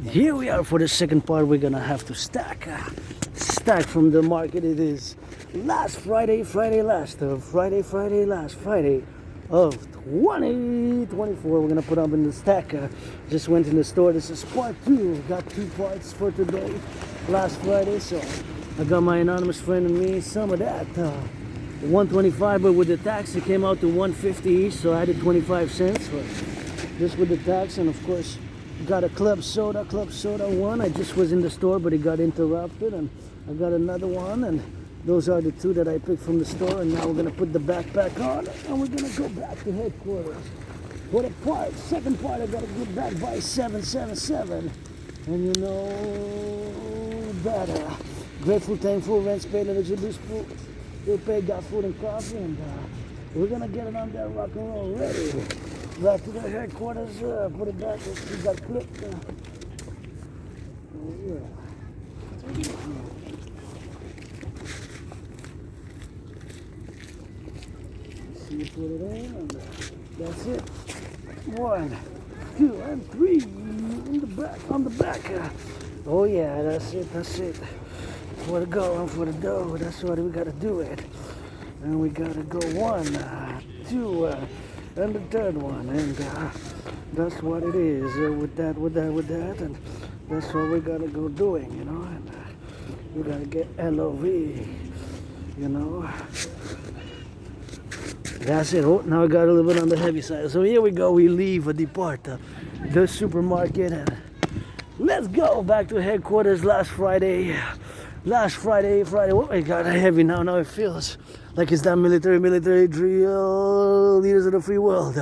Here we are for the second part. We're gonna have to stack from the market. It is last Friday of 2024. We're gonna put up in the stack. Just went in the store. This is part 2. Got 2 parts for today. Last Friday, so I got my anonymous friend and me some of that. 125, but with the tax it came out to 150 each, so I added 25 cents for just with the tax. And of course got a club soda one. I just was in the store, but it got interrupted, and I got another one, and those are the 2 that I picked from the store. And now we're gonna put the backpack on, and we're gonna go back to headquarters for the second part. I gotta get back by 777, and you know that grateful, thankful, rent paid, electricity bill paid, got food and coffee, and we're gonna get it on that rock and roll ready. Back to the headquarters, put it back, we got clipped. Oh yeah. See, you put it in, and that's it. 1, 2, and 3 in the back, on the back. Oh yeah, that's it. For the go and for the dough, that's what we gotta do it. And we gotta go 1, 2, and the third one, and that's what it is. With that, and that's what we gotta go doing, you know. And we gotta get LOV, you know. That's it. Oh, now I got a little bit on the heavy side. So here we go. We leave or depart the supermarket, and let's go back to headquarters. Last Friday. What I got heavy now. Now it feels like it's that military drill. Leaders of the free world.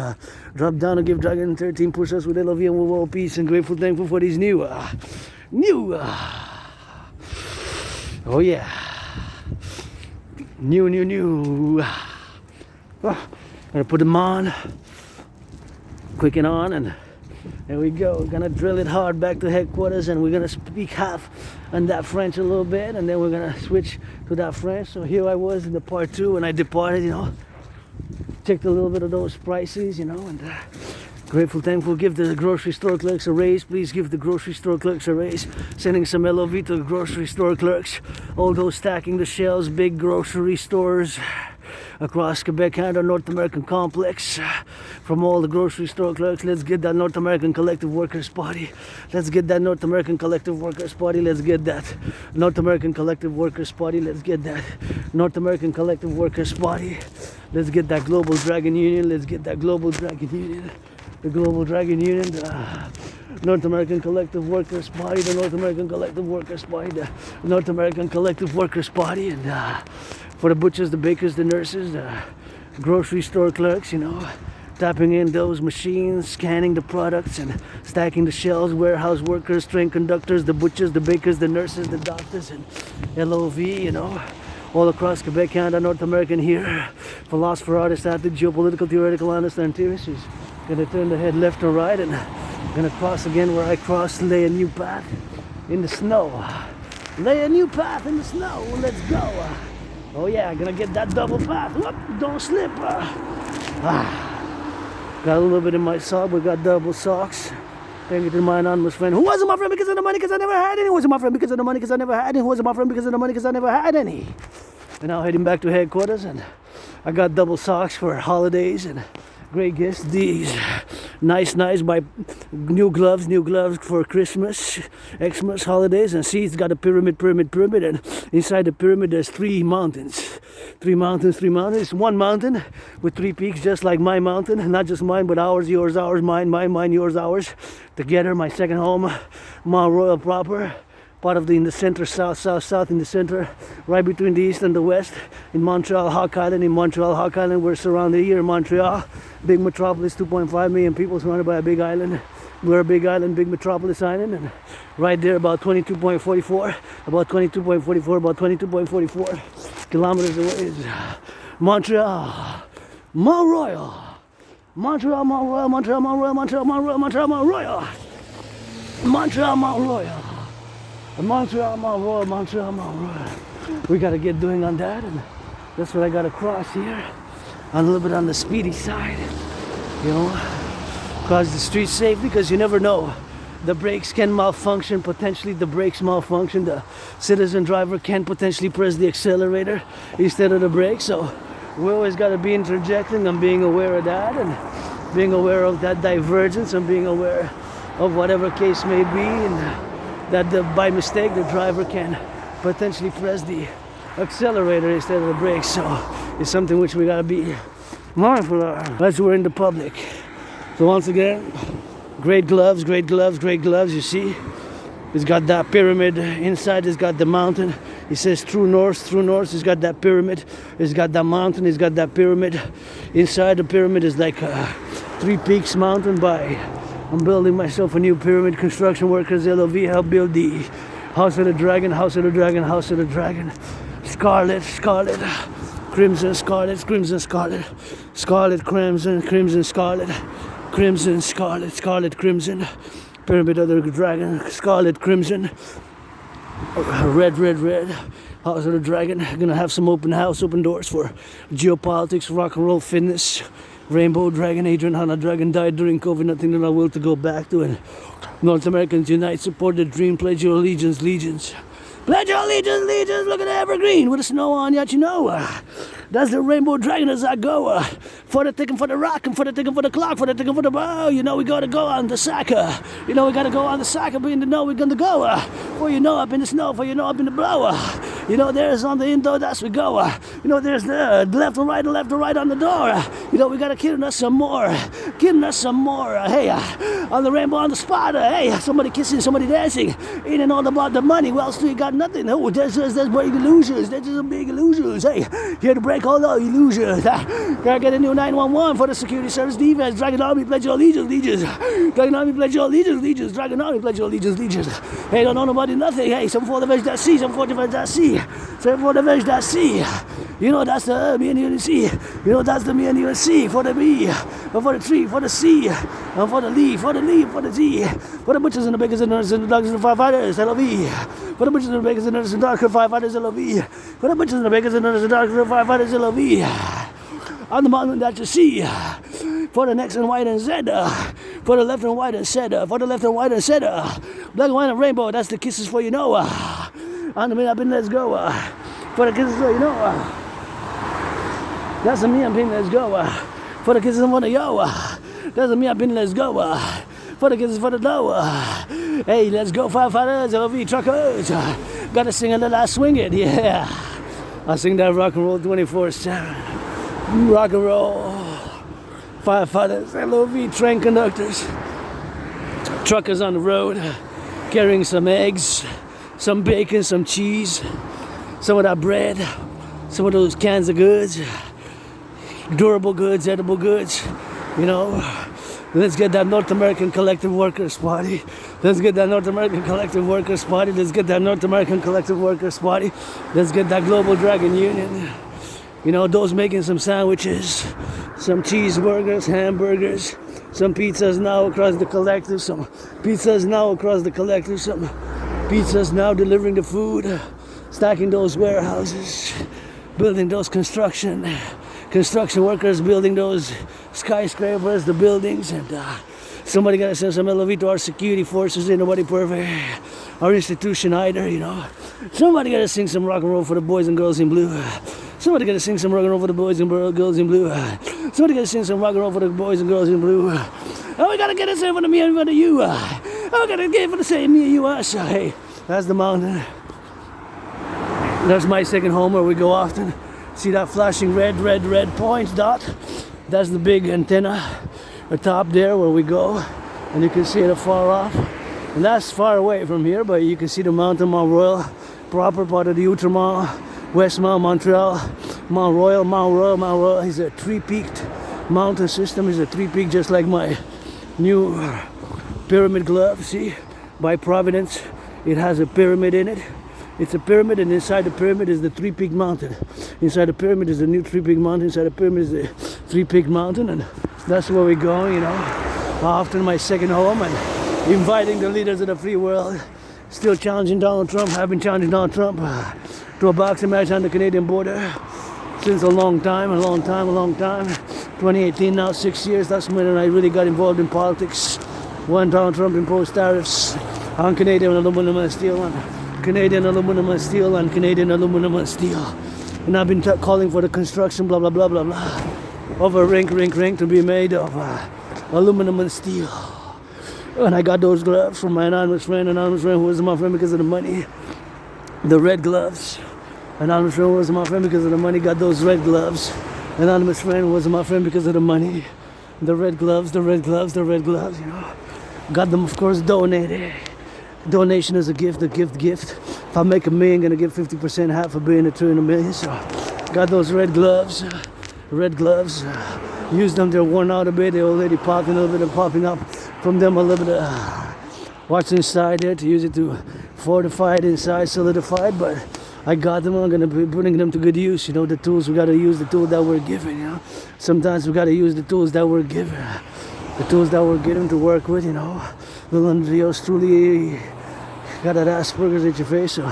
Drop down and give Dragon 13 push-ups with LOV and with world peace, and grateful, thankful for these new. Oh yeah. New. Gonna put them on. Quicken on, and there we go. We're gonna drill it hard back to headquarters, and we're gonna speak half on that French a little bit, and then we're gonna switch to that French. So here I was in the part 2, and I departed, you know, checked a little bit of those prices, you know, and grateful, thankful, give the grocery store clerks a raise. Please give the grocery store clerks a raise. Sending some LOV to the grocery store clerks, all those stacking the shelves, big grocery stores across Quebec, Canada, North American complex. From all the grocery store clerks, let's get that North American Collective Workers Party. Let's get that North American Collective Workers Party. Let's get that North American Collective Workers Party. Let's get that North American Collective Workers Party. Let's get that Global Dragon Union. Let's get that Global Dragon Union. The Global Dragon Union. The North American Collective Workers Party. The North American Collective Workers Party. The North American Collective Workers Party. And for the butchers, the bakers, the nurses, the grocery store clerks, you know, tapping in those machines, scanning the products and stacking the shelves, warehouse workers, train conductors, the butchers, the bakers, the nurses, the doctors, and LOV, you know, all across Quebec, Canada, North American here. Philosopher, artist, athlete, geopolitical, theoretical, honest, and theorist is gonna turn the head left or right, and gonna cross again where I crossed, lay a new path in the snow. Lay a new path in the snow. Let's go. Oh yeah, gonna get that double path. Whoop, don't slip. Got a little bit in my sock. We got double socks. Thank you to my anonymous friend who wasn't my friend because of the money, because I never had any. Who wasn't my friend because of the money, because I never had any. Who wasn't my friend because of the money, because I never had any. And now heading back to headquarters, and I got double socks for holidays and great gifts. These nice by new gloves for Christmas, Xmas, holidays. And see, it's got a pyramid, and inside the pyramid there's 3 mountains. 3 mountains. It's one mountain with 3 peaks, just like my mountain. Not just mine, but ours, yours, ours, mine, yours, ours. Together, my second home, Mount Royal proper. Part of in the center, south in the center, right between the east and the west. In Montreal, Hawk Island, we're surrounded here in Montreal. Big metropolis, 2.5 million people surrounded by a big island. We're a big island, big metropolis island, and right there about 22.44 kilometers away is Montreal, Mount Royal. Montreal, Mount Royal. We gotta get doing on that, and that's what I gotta cross here. A little bit on the speedy side, you know. Cross the street safe, because you never know the brakes can malfunction, potentially the brakes malfunction. The citizen driver can potentially press the accelerator instead of the brakes. So we always got to be interjecting and being aware of that, and being aware of that divergence, and being aware of whatever case may be, and that by mistake the driver can potentially press the accelerator instead of the brakes. So it's something which we got to be mindful of as we're in the public. So once again, great gloves, great gloves, great gloves. You see, it's got that pyramid inside. It's got the mountain. It says true north, true north. It's got that pyramid. It's got that mountain. It's got that pyramid. Inside the pyramid is like Three Peaks mountain. I'm building myself a new pyramid. Construction workers, LOV, help build the House of the Dragon, House of the Dragon, House of the Dragon. Scarlet, scarlet, crimson, scarlet, crimson, scarlet, scarlet, crimson, crimson, scarlet. Crimson, scarlet, scarlet, crimson, pyramid of the dragon, scarlet, crimson, red, red, red, House of the Dragon. Gonna have some open house, open doors for geopolitics, rock and roll, fitness, rainbow dragon. Adrian Hanna Dragon died during COVID, nothing that I will to go back to. And North Americans unite, support the dream, pledge your allegiance, legions. Pledge your allegiance, legions, look at the evergreen with the snow on yet, you know. That's the rainbow dragon as I go. For the ticking, for the rock, and for the ticking, for the clock, for the ticking, for the bow. You know we gotta go on the sacker. You know we gotta go on the sacker, but in the know we're gonna go. For you know up in the snow, for you know up in the blower. You know there's on the indoor, that's we go. You know there's the left and right on the door. You know we gotta kill us some more. Killing us some more. Hey, on the rainbow, on the spot. Hey, somebody kissing, somebody dancing. Ain't it all about the money? Well, Street got nothing. Oh, that's big illusions. That's just big illusions. Hey, here to break all the illusions. Gotta get a new 911 for the security service defense. Dragon Army, pledge your allegiance, legions. Dragon Army, pledge your allegiance, legions. Dragon Army, pledge your allegiance, legions. Hey, don't know nobody nothing. Hey, some for the veg.c, some for the veg.c, some for the veg.c. You know that's the me and you see. You know that's the me and you see. For the B, for the tree, for the C, and for the leaf, for the leaf, for the Z. For the butchers and the bakers and the nurses and the doctors and the firefighters, LOV. For the butchers and the bakers and the nurses and the doctors and the firefighters, LOV. For the butchers and the bakers and the nurses and the doctors and the firefighters, LOV. On the mountain that you see. For the next and white and Z. For the left and white and Z. For the left and white and Z. Black and white and rainbow, that's the kisses for you know. On the minute, let's go. For the kisses for you know. That's the me, I'm pin, let's go. For the kisses for the yo. That's the me, I'm pin, let's go. For the kisses for the low. Hey, let's go, firefighters, LOV, truckers. Gotta sing a little, I swing it, yeah. I sing that rock and roll 24/7. Rock and roll. Firefighters, LOV, train conductors. Truckers on the road, carrying some eggs, some bacon, some cheese, some of that bread, some of those cans of goods, durable goods, edible goods, you know. Let's get that North American Collective Workers Party. Let's get that North American Collective Workers Party. Let's get that North American Collective Workers Party. Let's get that Global Dragon Union. You know, those making some sandwiches, some cheeseburgers, hamburgers, some pizzas now across the collective, some pizzas now across the collective, some pizzas now delivering the food, stacking those warehouses, building those construction workers, building those skyscrapers, the buildings, and somebody gotta send some LOV to our security forces. Ain't nobody perfect, our institution either, you know. Somebody gotta sing some rock and roll for the boys and girls in blue. Somebody gotta sing some rock and roll for the boys and girls in blue. Somebody gotta sing some rock and roll for the boys and girls in blue. And we gotta get it for the me and for the you. And we gotta get it for the same me and you us. Hey, that's the mountain. That's my second home where we go often. See that flashing red point dot? That's the big antenna atop there where we go. And you can see it afar off. And that's far away from here, but you can see the mountain, Mount Royal, proper part of the Outremont, Westmount, Montreal, Mount Royal is a three-peaked mountain system. It's a three-peak just like my new pyramid glove, see? By Providence, it has a pyramid in it. It's a pyramid, and inside the pyramid is the three-peak mountain. Inside the pyramid is the new three-peak mountain. Inside the pyramid is the three-peak mountain, and that's where we go, you know. Often my second home, and inviting the leaders of the free world. Still challenging Donald Trump. I've been challenging Donald Trump to a boxing match on the Canadian border since a long time. 2018 now, 6 years. That's when I really got involved in politics. One Donald Trump imposed tariffs on Canadian aluminum and steel, on Canadian aluminum and steel, on Canadian aluminum and steel. And I've been calling for the construction, blah, blah, blah, blah, blah, of a rink to be made of aluminum and steel. And I got those gloves from my anonymous friend who wasn't my friend because of the money. The red gloves. Anonymous friend who wasn't my friend because of the money, got those red gloves. Anonymous friend who wasn't my friend because of the money. The red gloves, you know. Got them, of course, donated. Donation is a gift. If I make $1 million, gonna give 50%, half $1 billion, $1 trillion, $1 million. So got those red gloves. Use them, they're worn out a bit. They're already popping a little bit and popping up from them a little bit. What's inside there to use it to fortify it inside, solidify it. But I got them. I'm gonna be putting them to good use. You know, the tools, we gotta use the tool that we're given. You know, sometimes we gotta use the tools that we're given. The tools that we're given to work with. You know, little Andreas truly got that Asperger's at your face. So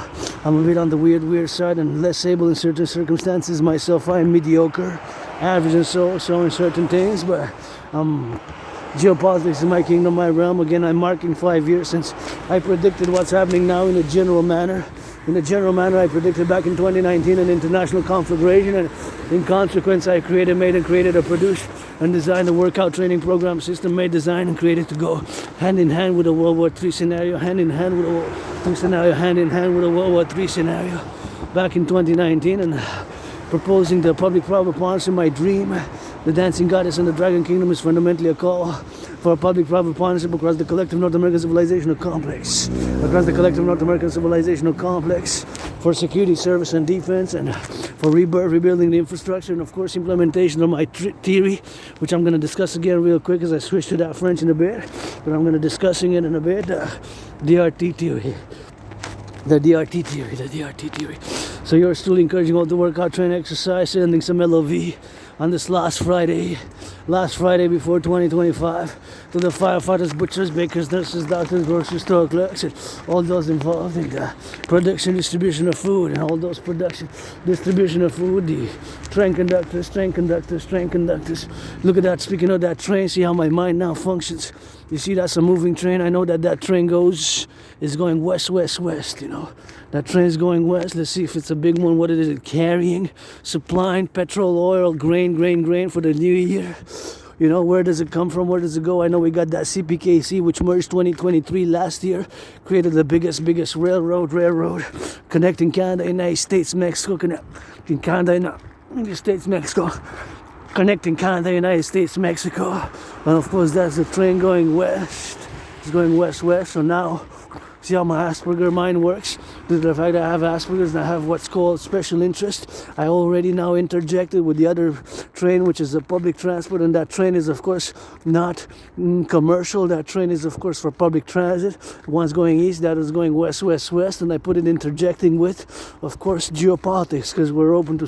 I'm a bit on the weird side and less able in certain circumstances. Myself, I am mediocre, average, and so in certain things. But geopolitics is my kingdom, my realm. Again, I'm marking 5 years since I predicted what's happening now in a general manner. In a general manner, I predicted back in 2019 an international conflagration, and in consequence, I made and created, or produced and designed a workout training program system, made, designed, and created to go hand in hand with a World War III scenario, hand in hand with a World War III scenario, back in 2019, and proposing the public-private partnership. My dream, the Dancing Goddess and the Dragon Kingdom, is fundamentally a call for a public-private partnership across the collective North American civilizational complex. For security, service, and defense, and for rebuilding the infrastructure, and of course implementation of my theory, which I'm going to discuss again real quick as I switch to that French in a bit, but I'm going to discussing it in a bit. DRT theory. The DRT theory. So yours truly encouraging all to work out, train, exercise, sending some LOV on this last Friday before 2025, to the firefighters, butchers, bakers, nurses, doctors, grocery store clerks, and all those involved in the production, distribution of food, and all those production, distribution of food, the train conductors. Look at that, speaking of that train, see how my mind now functions. You see, that's a moving train. I know that train is going west, you know. That train's going west. Let's see if it's a big one. What is it carrying? Supplying petrol, oil, grain for the new year. You know, where does it come from? Where does it go? I know we got that CPKC, which merged 2023 last year, created the biggest railroad connecting Canada, United States, Mexico, connecting Canada, United States, Mexico. Connecting Canada, United States, Mexico. And of course, that's the train going west. It's going west. So now, see how my Asperger mind works? Due to the fact that I have Asperger's and I have what's called special interest, I already now interjected with the other train, which is a public transport, and that train is of course not commercial. That train is of course for public transit. One's going east, that is going west, and I put it interjecting with, of course, geopolitics, because we're open to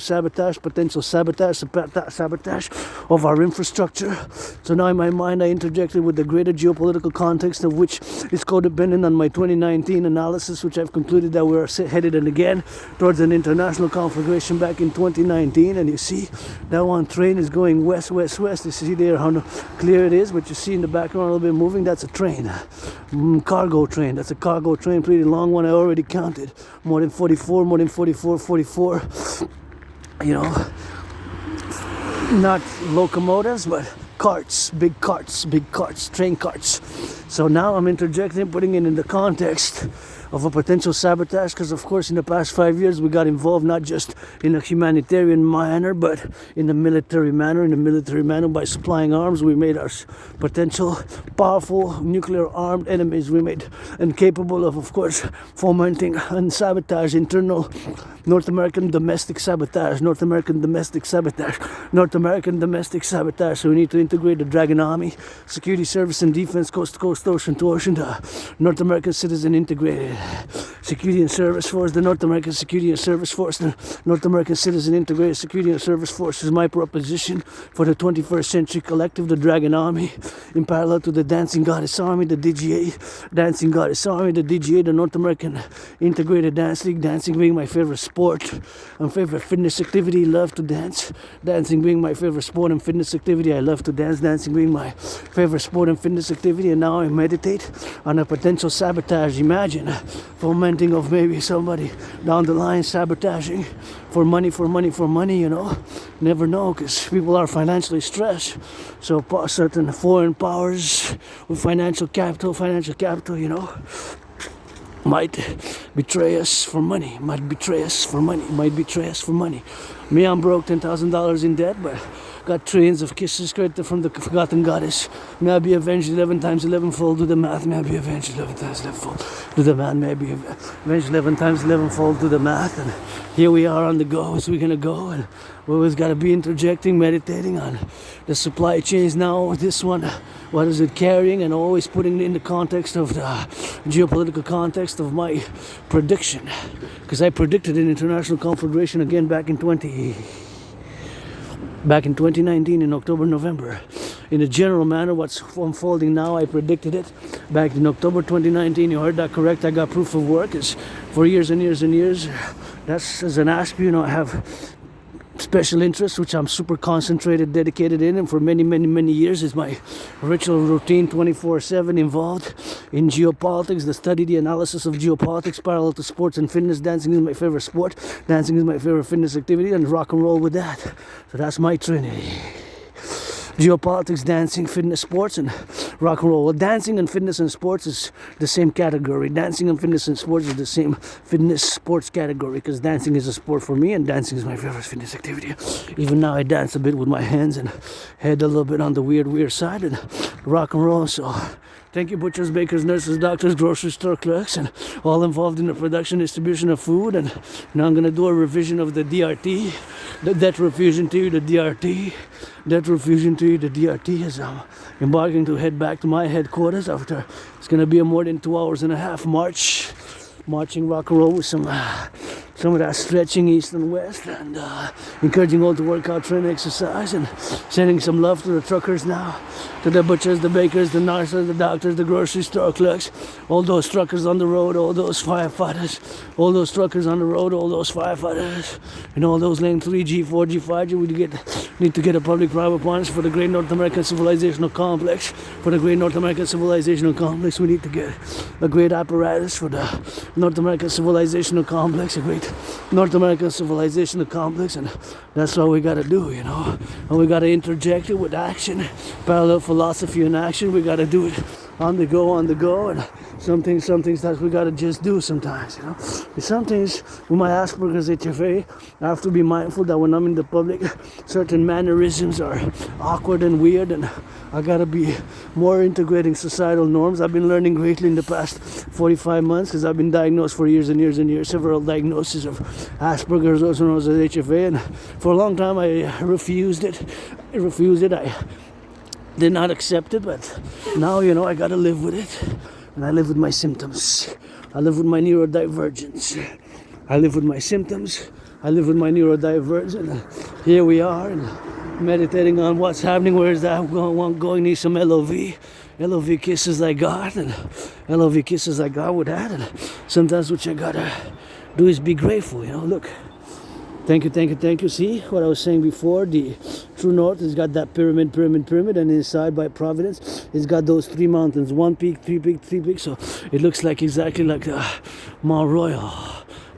potential sabotage of our infrastructure. So now in my mind I interjected with the greater geopolitical context, of which is codependent on my 2019 analysis, which I've concluded that we're headed again towards an international conflagration back in 2019. And you see that one train is going west. You see there how clear it is, but you see in the background a little bit moving. That's a train, cargo train. That's a cargo train, pretty long one. I already counted more than 44. You know, not locomotives, but carts, big carts, train carts. So now I'm interjecting, putting it in the context of a potential sabotage, because of course in the past 5 years we got involved not just in a humanitarian manner, but in the military manner by supplying arms. We made our potential powerful nuclear armed enemies, we made incapable of course fomenting and sabotage internal North American domestic sabotage. So we need to integrate the Dragon Army, security service and defense, coast to coast, ocean to ocean, the North American citizen integrated security and service force, the North American security and service force, the North American citizen integrated security and service force is my proposition for the 21st century collective, the Dragon Army, in parallel to the Dancing Goddess Army, the DGA, the North American Integrated Dance League, dancing being my favorite sport and favorite fitness activity, love to dance, dancing being my favorite sport and fitness activity, I love to dance, dancing being my favorite sport and fitness activity, and now I'm meditate on a potential sabotage. Imagine fomenting of maybe somebody down the line sabotaging for money, you know. Never know, because people are financially stressed. So certain foreign powers with financial capital, you know, might betray us for money, might betray us for money. Me, I'm broke, $10,000 in debt, but got trillions of kisses created from the forgotten goddess. May I be avenged 11 times 11 fold. Do the math. May I be avenged 11 times 11 fold. Do the math. May I be avenged 11 times 11 fold. Do the math. And here we are on the go as we're gonna go. And we always gotta be interjecting, meditating on the supply chains now. This one, what is it carrying? And always putting it in the context of the geopolitical context of my prediction. Because I predicted an international conflagration again back in 2019 in October, November. In a general manner, what's unfolding now, I predicted it back in October 2019. You heard that correct. I got proof of work. It's for years and years and years. That's as an ASP, you know, I have special interests which I'm super concentrated, dedicated in, and for many years is my ritual routine 24/7 involved in geopolitics, the study, the analysis of geopolitics parallel to sports and fitness. Dancing is my favorite sport, dancing is my favorite fitness activity, and rock and roll with that. So that's my trinity: geopolitics, dancing, fitness, sports, and rock and roll. Well, dancing and fitness and sports is the same category. Dancing and fitness and sports is the same fitness sports category, because dancing is a sport for me and dancing is my favorite fitness activity. Even now I dance a bit with my hands and head a little bit on the weird side, and rock and roll. So thank you, butchers, bakers, nurses, doctors, grocery store clerks, and all involved in the production, distribution of food. And now I'm going to do a revision of the DRT, the debt refusion to the DRT. Debt refusion to the DRT as I'm embarking to head back to my headquarters after it's going to be a more than 2 hours and a half marching rock and roll with some of that stretching east and west, and encouraging all to work out, train, exercise, and sending some love to the truckers now, to the butchers, the bakers, the nurses, the doctors, the grocery store clerks, all those truckers on the road, all those firefighters, all those truckers on the road, all those firefighters, and all those lane 3G, 4G, 5G. We need to get a public-private partnership for the great North American civilizational complex. For the great North American civilizational complex, we need to get a great apparatus for the North American civilizational complex, a great North American civilizational complex, and that's what we got to do, you know. And we got to interject it with action, parallel philosophy and action. We got to do it on the go, and some things that we got to just do sometimes, you know. Some things with my Asperger's HFA, I have to be mindful that when I'm in the public, certain mannerisms are awkward and weird, and I got to be more integrating societal norms. I've been learning greatly in the past 45 months because I've been diagnosed for years and years and years, several diagnoses of Asperger's, also known as HFA, and for a long time I refused it. I did not accept it, but now, you know, I gotta live with it, and I live with my symptoms. I live with my neurodivergence. I live with my symptoms. I live with my neurodivergence. Here we are, and meditating on what's happening. Where is that going? Need some LOV kisses I got, and LOV kisses I got with that. And sometimes what you gotta do is be grateful, you know. Look, thank you. See what I was saying before? The true north has got that pyramid, and inside by Providence, it's got those three mountains, one peak, three peaks. So it looks like exactly like Mount Royal.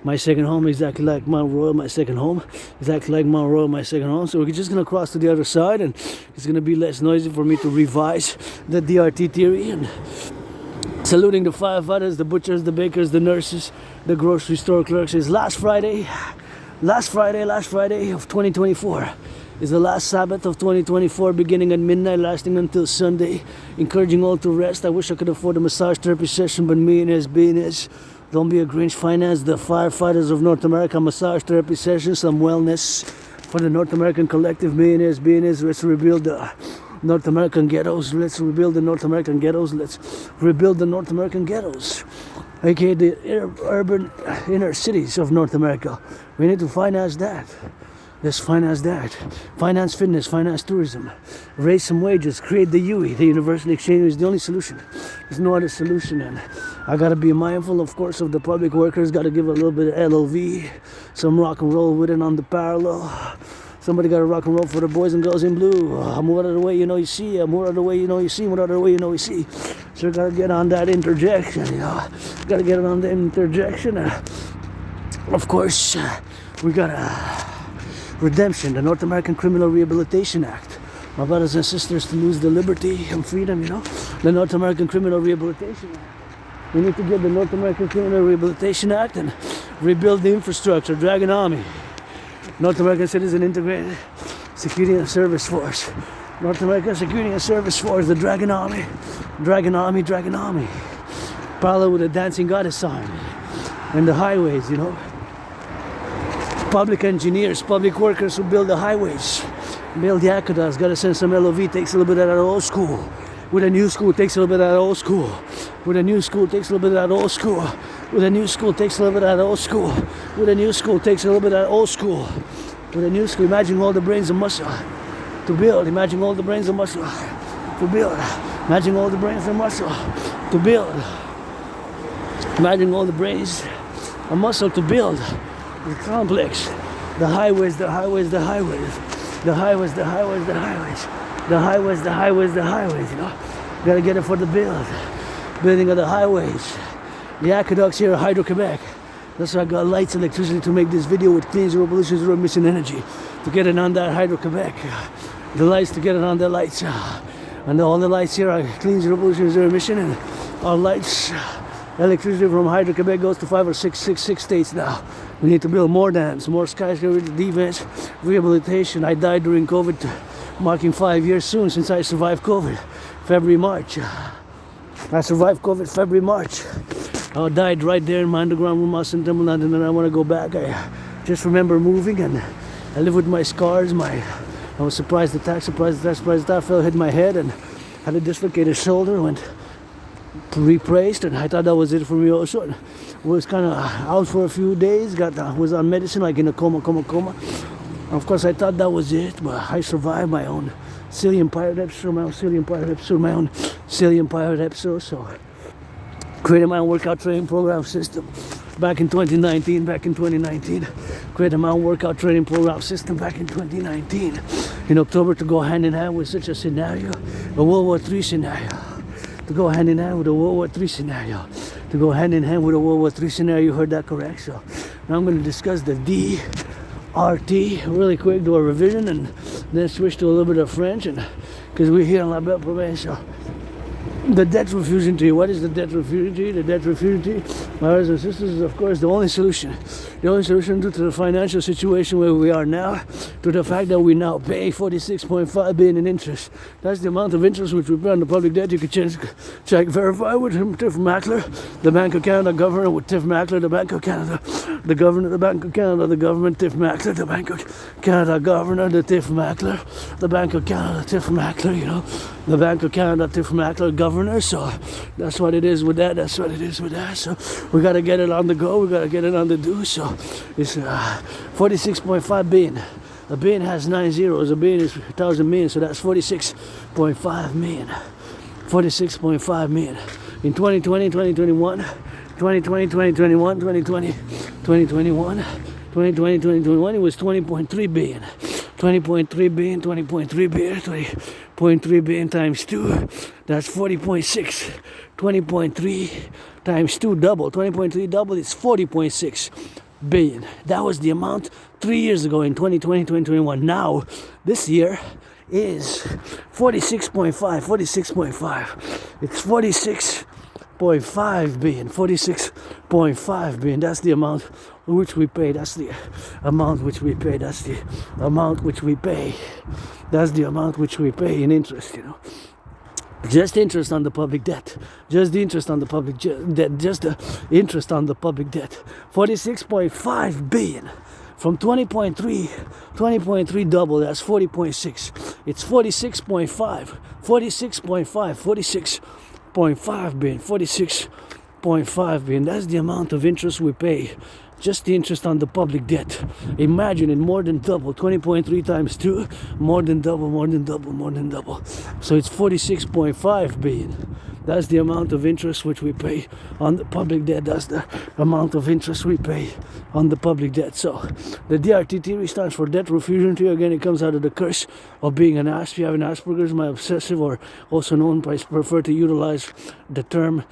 My second home, exactly like Mount Royal, my second home. Exactly like Mount Royal, my second home. So we're just going to cross to the other side, and it's going to be less noisy for me to revise the DRT theory. And saluting the firefighters, the butchers, the bakers, the nurses, the grocery store clerks. It's last Friday of 2024. Is the last Sabbath of 2024, beginning at midnight, lasting until Sunday. Encouraging all to rest. I wish I could afford a massage therapy session, but being is. Don't be a Grinch. Finance the firefighters of North America massage therapy sessions, some wellness for the North American Collectif. Being let's rebuild the North American ghettos. Let's rebuild the North American ghettos. Let's rebuild the North American ghettos, aka the urban inner cities of North America. We need to finance that. Let's finance that. Finance fitness, finance tourism. Raise some wages, create the UE, the Universal Exchange is the only solution. There's no other solution. And I gotta be mindful, of course, of the public workers. Gotta give a little bit of LOV, some rock and roll with it on the parallel. Somebody got to rock and roll for the boys and girls in blue. Move out of the way, you know you see. Move out of the way, you know you see. Move out of the way, you know you see. So we got to get on that interjection, you know. Got to get on the interjection. Of course, we got redemption, the North American Criminal Rehabilitation Act. My brothers and sisters, to lose the liberty and freedom, you know. The North American Criminal Rehabilitation Act. We need to get the North American Criminal Rehabilitation Act and rebuild the infrastructure, Dragon Army. North American Citizen Integrated Security and Service Force. North American Security and Service Force, the Dragon Army. Dragon Army, Dragon Army. Parallel with the Dancing Goddess sign. And the highways, you know. Public engineers, public workers who build the highways. Build the aqueducts, gotta send some LOV, takes a little bit out of old school. With a new school, takes a little bit out of old school. With a new school, takes a little bit out of old school. With a new school, takes a little bit out of old school. With a new school, takes a little bit out of old school. With a new school, imagine all the brains and muscle to build. Imagine all the brains and muscle to build. Imagine all the brains and muscle to build. Imagine all the brains and muscle to build. The complex. The highways, the highways, the highways. The highways, the highways, the highways. The highways, the highways, the highways, you know. Gotta get it for the build. Building of the highways. The aqueducts here at Hydro-Quebec. That's why I got lights, electricity to make this video with clean, zero pollution, zero emission energy. To get it on that Hydro-Quebec. The lights to get it on the lights. And all the lights here are clean, zero pollution, zero emission. And our lights, electricity from Hydro-Quebec goes to 5 or 6 states now. We need to build more dams, more skyscrapers, defense, rehabilitation. I died during COVID, marking 5 years soon since I survived COVID. February, March. I survived COVID February, March. I died right there in my underground room house in Timberland, and then I want to go back. I just remember moving, and I live with my scars. I was surprised attack, fell, hit my head, and had a dislocated shoulder, went replaced, and I thought that was it for me also. And was kind of out for a few days, was on medicine, like in a coma. Of course, I thought that was it, but I survived my own psyllium pirate episode, my own psyllium pirate episode. So, created my own workout training program system back in 2019. Created my own workout training program system back in 2019. In October, to go hand in hand with such a scenario, a World War III scenario. To go hand in hand with a World War III scenario. To go hand in hand with a World War III scenario, you heard that correct. So, now I'm going to discuss the DRT really quick, do a revision, and then switch to a little bit of French, and because we're here in La Belle Province. So the debt refugee. What is the debt refugee? The debt refugee, my brothers and sisters, is of course the only solution. The only solution due to the financial situation where we are now, to the fact that we now pay 46.5 billion in interest. That's the amount of interest which we pay on the public debt. You can check, verify with Tiff Mackler, the Bank of Canada governor, with Tiff Mackler, the Bank of Canada, the governor, the Bank of Canada, the government, Tiff Mackler, the Bank of Canada governor, the Tiff Mackler, the Bank of Canada, Tiff Mackler, you know, the Bank of Canada, Tiff Mackler governor. So that's what it is with that. That's what it is with that. So we got to get it on the go. We got to get it on the do. So it's 46.5 billion. A billion has 9 zeros. A billion is 1,000 million. So that's 46.5 million. 46.5 million. In 2020, 2021, 2020, 2021, 2020, 2021, 2020, 2021, it was 20.3 billion. 20.3 billion, 20.3 billion, 20.3 billion times 2, that's 40.6. 20.3 times 2 double. 20.3 double is 40.6 billion. That was the amount 3 years ago in 2020, 2021. Now, this year is 46.5. 46.5. It's 46.5 billion. 46.5 billion. That's the amount which we pay. That's the amount which we pay. That's the amount which we pay. That's the amount which we pay in interest, you know. Just interest on the public debt. Just the interest on the public debt. Just the interest on the public debt. 46.5 billion. From 20.3 double, that's 40.6. It's 46.5. 46.5. 46.5 billion. 46.5 billion. That's the amount of interest we pay. Just the interest on the public debt. Imagine it, more than double. 20.3 times 2, more than double. So it's 46.5 billion. That's the amount of interest which we pay on the public debt. That's the amount of interest we pay on the public debt. So the DRT theory stands for debt refusion theory. Again, it comes out of the curse of being an Asp. You have an Asperger's, my obsessive, or also known, I prefer to utilize the term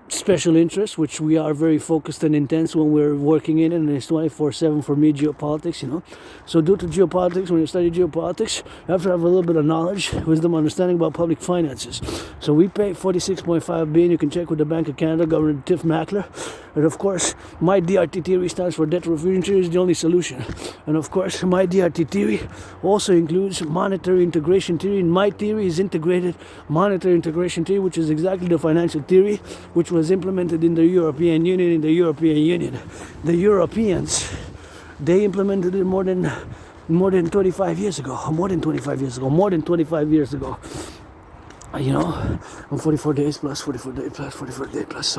special interest, which we are very focused and intense when we're working in it, and it's 24/7 for me, geopolitics, you know. So due to geopolitics, when you study geopolitics, you have to have a little bit of knowledge, wisdom, understanding about public finances. So we pay 46.5 billion. You can check with the Bank of Canada, Governor Tiff Mackler. And of course, my DRT theory stands for debt refusion theory is the only solution. And of course, my DRT theory also includes monetary integration theory. And my theory is integrated monetary integration theory, which is exactly the financial theory which was implemented in the European Union. In the European Union, the Europeans, they implemented it more than 25 years ago, more than 25 years ago, more than 25 years ago. You know, on 44 days plus 44 days plus 44 days plus.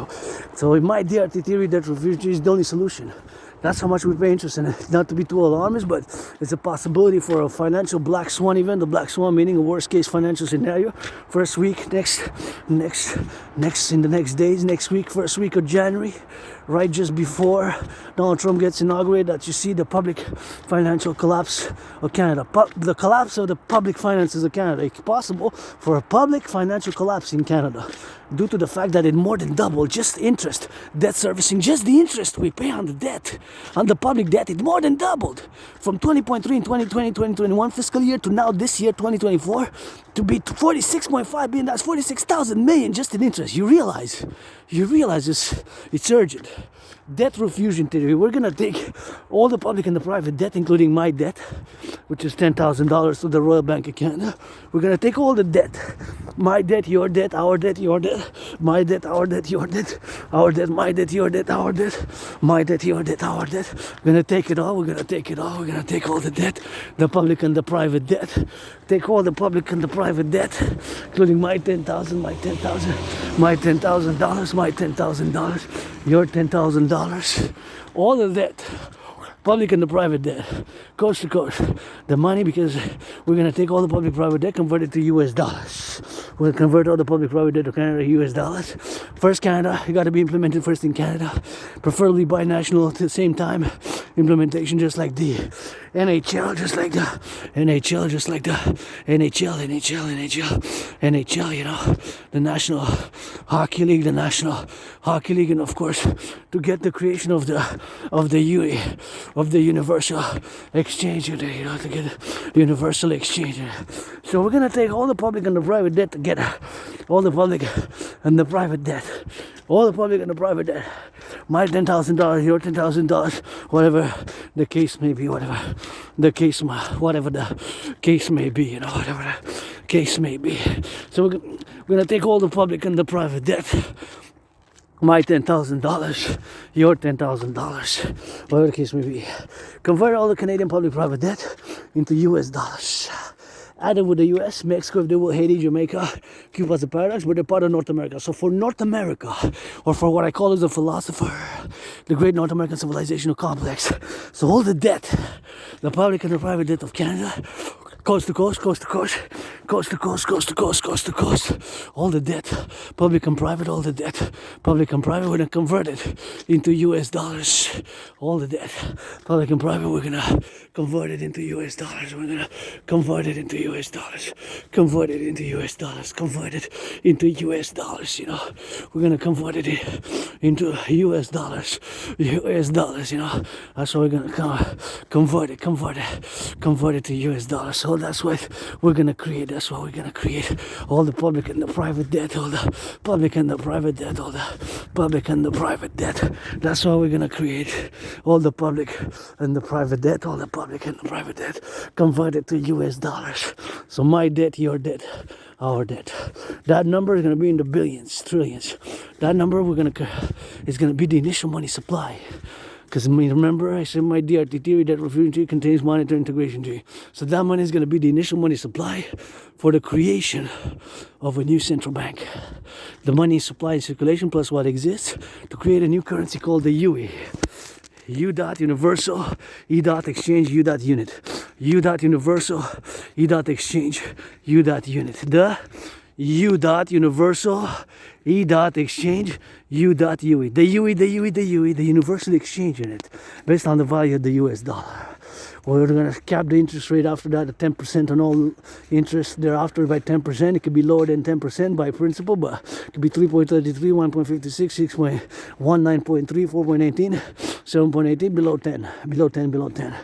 So in my DRT theory, that refuge is the only solution. That's how much we pay interest in it. Not to be too alarmist, but it's a possibility for a financial black swan event. The black swan meaning a worst case financial scenario. First week, next in the next days, next week, first week of January, right just before Donald Trump gets inaugurated, that you see the public financial collapse of Canada. The collapse of the public finances of Canada. It's possible for a public financial collapse in Canada due to the fact that it more than doubled just interest, debt servicing, just the interest we pay on the debt, on the public debt, it more than doubled from 20.3 in 2020, 2021 fiscal year to now this year, 2024, to be 46.5 billion. That's 46,000 million just in interest. You realize it's urgent. Debt refusion theory. We're gonna take all the public and the private debt, including my debt, which is $10,000 to the Royal Bank of Canada. We're gonna take all the debt, my debt, your debt, our debt, your debt, my debt, our debt, your debt, our debt, my debt, your debt, our debt, my debt, your debt, our debt. We're gonna take it all. We're gonna take it all. We're gonna take all the debt, the public and the private debt. Take all the public and the private debt, including my 10,000, my 10,000, my $10,000, my $10,000, your $10,000, all of that, public and the private debt, coast to coast. The money, because we're going to take all the public private debt, convert it to US dollars. We'll convert all the public private debt to Canada US dollars. First Canada, you got to be implemented first in Canada, preferably binational at the same time. Implementation just like the NHL, just like the NHL, just like the NHL, you know, the National Hockey League, and of course to get the creation of the UE, of the universal exchange, you know, to get the universal exchange. So we're gonna take all the public and the private debt together, all the public and the private debt, all the public and the private debt. My $10,000, your $10,000, whatever the case may be, whatever the case may be, you know, whatever the case may be. So we're gonna take all the public and the private debt. My $10,000, your $10,000, whatever the case may be. Convert all the Canadian public private debt into US dollars. Added with the US, Mexico, if they will, Haiti, Jamaica, Cuba as a paradox, but they're part of North America. So for North America, or for what I call as a philosopher, the great North American civilizational complex. So all the debt, the public and the private debt of Canada, coast to coast, coast to coast, coast to coast, coast to coast, coast to coast. All the debt, public and private, all the debt, public and private, we're gonna convert it into US dollars. All the debt, public and private, we're gonna convert it into US dollars. We're gonna convert it into US dollars. Convert it into US dollars. Convert it into US dollars, you know. We're gonna convert it into US dollars. US dollars, you know. That's what we're gonna convert it to US dollars. So that's what we're gonna create. That's what we're gonna create. All the public and the private debt. All the public and the private debt. All the public and the private debt. That's what we're gonna create. All the public and the private debt. All the public and the private debt. Convert it to US dollars. So my debt, your debt, our debt. That number is gonna be in the billions, trillions. That number is gonna be the initial money supply. Because remember, I said my DRT theory, debt refusion theory, contains monetary integration theory. So that money is going to be the initial money supply for the creation of a new central bank. The money supply and circulation plus what exists to create a new currency called the UE. U dot universal, E dot exchange, U dot unit. U dot universal, E dot exchange, U dot unit. The U dot universal, E dot exchange, U dot UE. The UE, the universal exchange unit, based on the value of the US dollar. We're going to cap the interest rate after that at 10% on all interest thereafter by 10%. It could be lower than 10% by principle, but it could be 3.33, 1.56, 6.1, 9.3, 4.18, 7.18, below 10, below 10, below 10.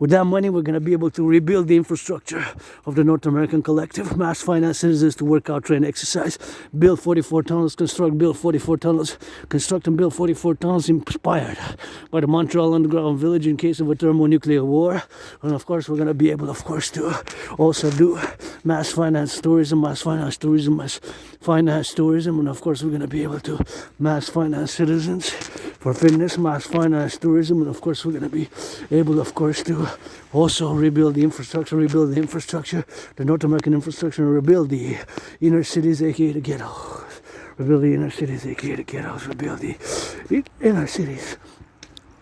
With that money, we're going to be able to rebuild the infrastructure of the North American Collective, mass finance citizens to work out, train, exercise, build 44 tunnels, construct, build 44 tunnels, construct and build 44 tunnels inspired by the Montreal Underground Village in case of a thermonuclear war. And of course, we're going to be able, of course, to also do mass finance tourism, mass finance tourism, mass finance tourism. And of course, we're going to be able to mass finance citizens for fitness, mass finance tourism. And of course, we're going to be able, of course, to also rebuild the infrastructure, the North American infrastructure, and rebuild the inner cities, aka the ghettos. Rebuild the inner cities, aka the ghettos. Rebuild the inner cities,